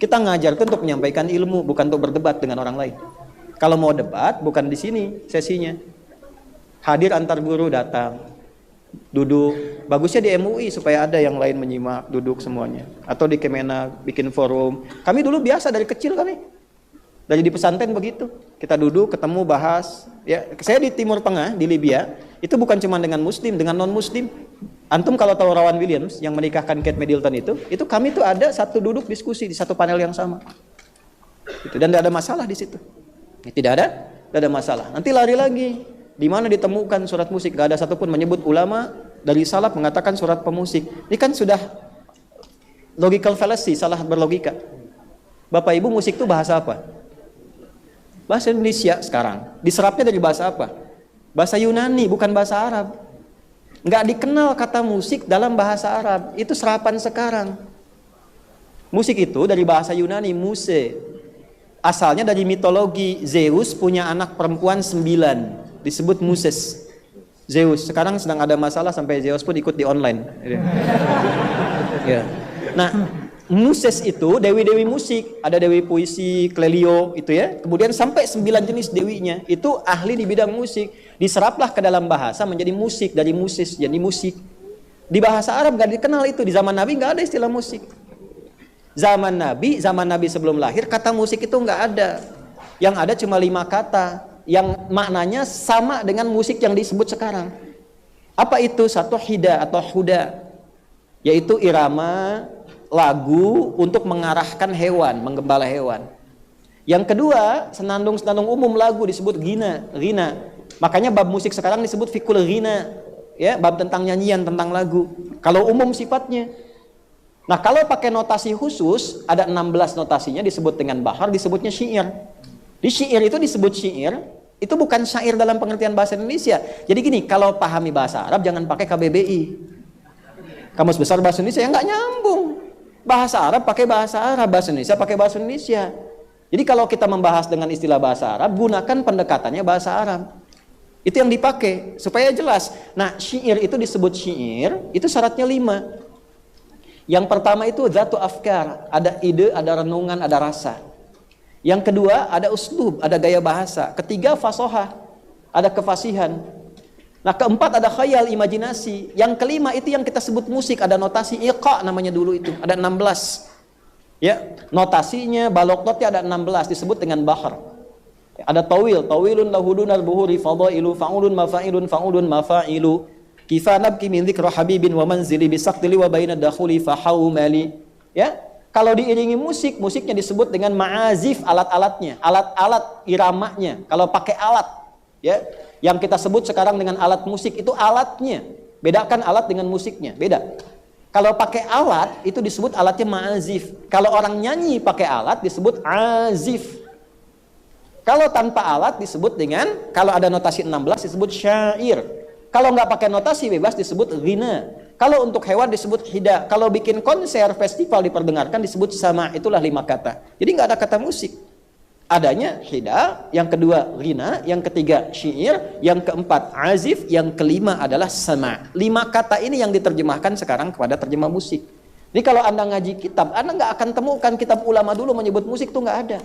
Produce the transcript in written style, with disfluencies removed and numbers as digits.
Kita ngajar itu untuk menyampaikan ilmu, bukan untuk berdebat dengan orang lain. Kalau mau debat, bukan di sini sesinya. Hadir antar guru, datang, duduk. Bagusnya di MUI supaya ada yang lain menyimak, duduk semuanya. Atau di Kemenak bikin forum. Kami dulu biasa dari kecil kami. Dari di pesantren begitu. Kita duduk, ketemu, bahas. Ya, saya di Timur Tengah, di Libya, itu bukan cuma dengan muslim, dengan non-muslim. Antum kalau tahu Rowan Williams yang menikahkan Kate Middleton itu kami tuh ada satu duduk diskusi di satu panel yang sama. Gitu. Dan tidak ada masalah di situ. Tidak ada masalah. Nanti lari lagi. Di mana ditemukan surat musik? Gak ada satupun menyebut ulama dari salaf mengatakan surat pemusik. Ini kan sudah logical fallacy, salah berlogika. Bapak Ibu, musik itu bahasa apa? Bahasa Indonesia sekarang. Diserapnya dari bahasa apa? Bahasa Yunani, bukan bahasa Arab. Nggak dikenal kata musik dalam bahasa Arab. Itu serapan sekarang. Musik itu dari bahasa Yunani, muse. Asalnya dari mitologi. Zeus punya anak perempuan 9. Disebut Muses. Zeus. Sekarang sedang ada masalah sampai Zeus pun ikut di online. Ya. Nah, Muses itu dewi-dewi musik. Ada dewi puisi, Clelio itu ya. Kemudian sampai 9 jenis dewinya. Itu ahli di bidang musik. Diseraplah ke dalam bahasa menjadi musik. Dari Muses jadi musik. Di bahasa Arab gak dikenal itu. Di zaman Nabi gak ada istilah musik. Zaman Nabi sebelum lahir kata musik itu gak ada. Yang ada cuma 5 kata. Yang maknanya sama dengan musik yang disebut sekarang. Apa itu? Satu hida atau huda, yaitu irama lagu untuk mengarahkan hewan, menggembala hewan. Yang kedua, senandung-senandung umum lagu disebut ghina. Makanya bab musik sekarang disebut fikul ghina, ya, bab tentang nyanyian, tentang lagu. Kalau umum sifatnya. Nah, kalau pakai notasi khusus, ada 16 notasinya disebut dengan bahar, disebutnya syair. Di syair itu disebut syair, itu bukan syair dalam pengertian bahasa Indonesia. Jadi gini, kalau pahami bahasa Arab jangan pakai KBBI. Kamus Besar Bahasa Indonesia, ya nggak nyambung. Bahasa Arab pakai bahasa Arab, bahasa Indonesia pakai bahasa Indonesia. Jadi kalau kita membahas dengan istilah bahasa Arab, gunakan pendekatannya bahasa Arab. Itu yang dipakai, supaya jelas. Nah, syair itu disebut syair, itu syaratnya 5. Yang pertama itu zatu afkar, ada ide, ada renungan, ada rasa. Yang kedua ada uslub, ada gaya bahasa. Ketiga fasohah, ada kefasihan. Nah, keempat ada khayal, imajinasi. Yang kelima itu yang kita sebut musik, ada notasi iqa namanya dulu itu, ada 16. Ya, notasinya baloknotnya ada 16 disebut dengan bahar. Ada tawilun lahudunar buhuri fadailu fa'ulun mafailu kifanab ki min dzikra habibin wa manzili bisaqtili wa baina dakhuli fahaumali. Ya. Kalau diiringi musik, musiknya disebut dengan ma'azif, alat-alatnya, alat-alat iramanya. Kalau pakai alat, ya, yang kita sebut sekarang dengan alat musik itu alatnya. Bedakan alat dengan musiknya, beda. Kalau pakai alat itu disebut alatnya ma'azif. Kalau orang nyanyi pakai alat disebut azif. Kalau tanpa alat disebut dengan, kalau ada notasi 16 disebut syair. Kalau nggak pakai notasi bebas disebut ghina. Kalau untuk hewan disebut hida. Kalau bikin konser, festival diperdengarkan disebut sama. Itulah 5 kata. Jadi nggak ada kata musik. Adanya hida, yang kedua ghina, yang ketiga syair, yang keempat azif, yang kelima adalah sama. 5 kata ini yang diterjemahkan sekarang kepada terjemah musik. Jadi kalau Anda ngaji kitab, Anda nggak akan temukan kitab ulama dulu menyebut musik itu nggak ada.